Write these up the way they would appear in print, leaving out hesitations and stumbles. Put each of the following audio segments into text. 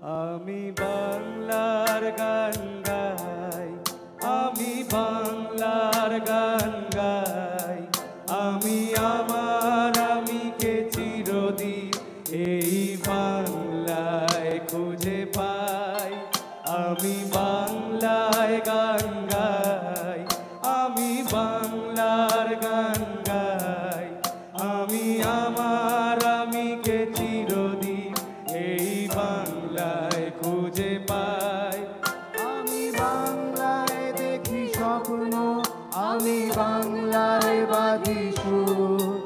আমি বাংলার গান গাই, আমি বাংলার গান গাই, আমি আমার আমিকে চিরদিন এই বাংলায় খুঁজে পাই। আমি বাংলায় গান গাই, আমি বাংলার গান গাই, আমি আমার আমিকে চিরদিন এই বাংলায় খুঁজে পাই। আমি বাংলায় দেখি স্বপ্ন, আমি বাংলায় বাঁধি সুর,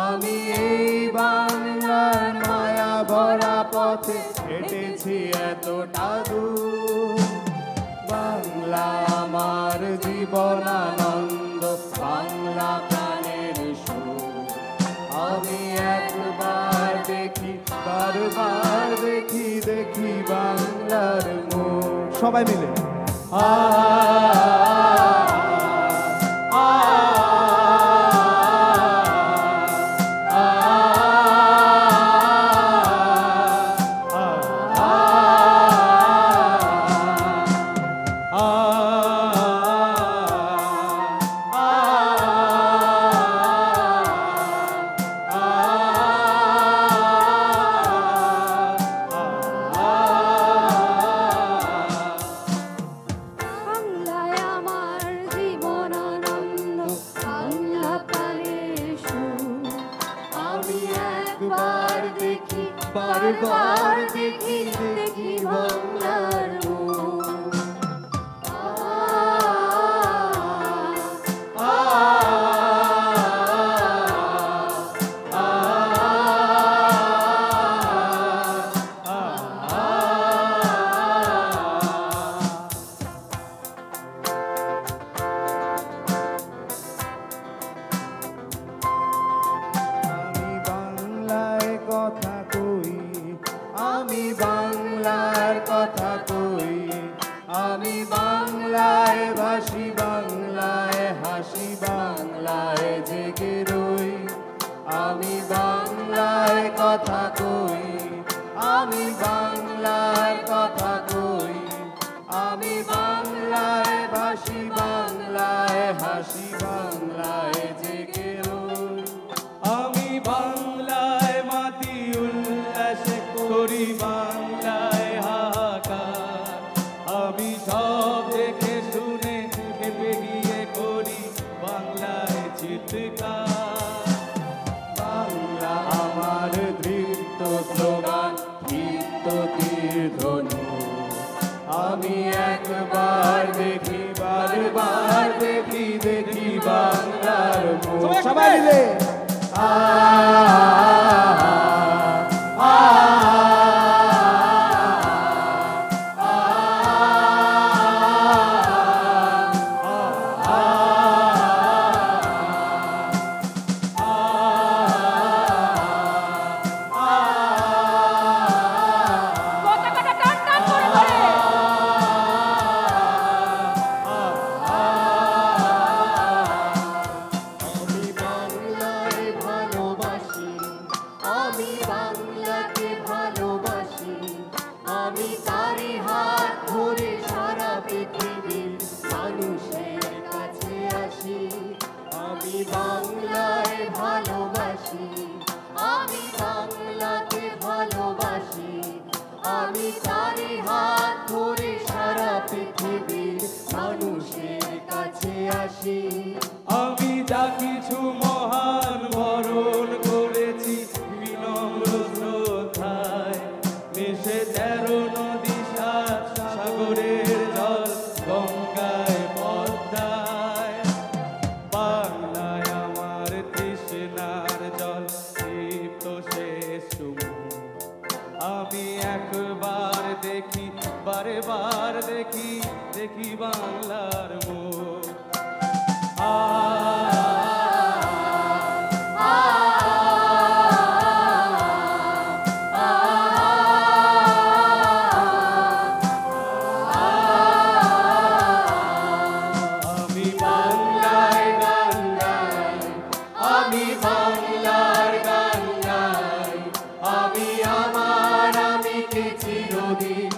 আমি এই বাংলার মায়া ভরা পথে হেঁটেছি এতটা দূর। বাংলা আমার জীবন আনন্দ, বাংলা প্রাণের সুর। আমি একবার দেখি, বারবার দেখি, দেখি বাংলার মুখ। সবাই মিলে বারবার দেখি, দেখি বাংলার মুখ। আমি বাংলার কথা কই, আমি বাংলায় ভাসি, বাংলায় হাসি, বাংলায় জেগে রই। আমি বাংলায় কথা কই, আমি বাংলার কথা কই, আমি বাংলায় ভাসি, বাংলায় হাসি, বাংলায় জেগে রই। আমি বাংলায় মাতি উল্লাসে করি, বাংলায় হাহাকার, আমি সব দেখে শুনে খেপে গিয়ে করি বাংলায় চিৎকার। বাংলা আমার দৃপ্ত স্লোগান, দীপ্ত তীরধনু। আমি একবার দেখি, বারবার দেখি, দেখি বাংলার মুখ। সবাই মিলে আমি বাংলাকে ভালোবাসি, আমি তারি হাত ধরে সারা পৃথিবীর মানুষের কাছে আসি। আমি বাংলায় ভালোবাসি, আমি বাংলাকে ভালোবাসি, আমি তারি হাত ধরে সারা পৃথিবীর মানুষের কাছে আসি। আমি যা কিছু মহান বরণ করেছি বিনম্র শ্রদ্ধায়, মিশে 13 নদী, 7 সাগরের জল, গঙ্গায় পদ্মায়। বাংলায় আমার তৃষ্ণার জল, তৃপ্ত শেষ চুমু। আমি একবার দেখি, বারবার দেখি, দেখি বাংলার মুখ। আমি বাংলায় গান গাই, আমি বাংলার গান গাই, আমি আমার আমিকে চিরদিন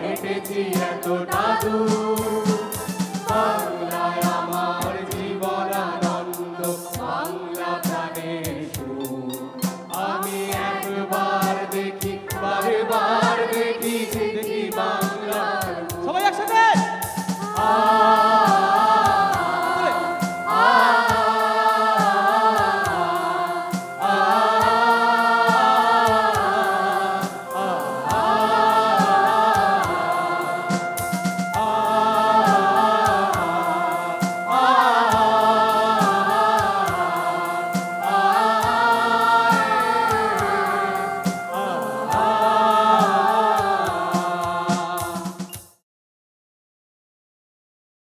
হেঁটেছি এতটা দূর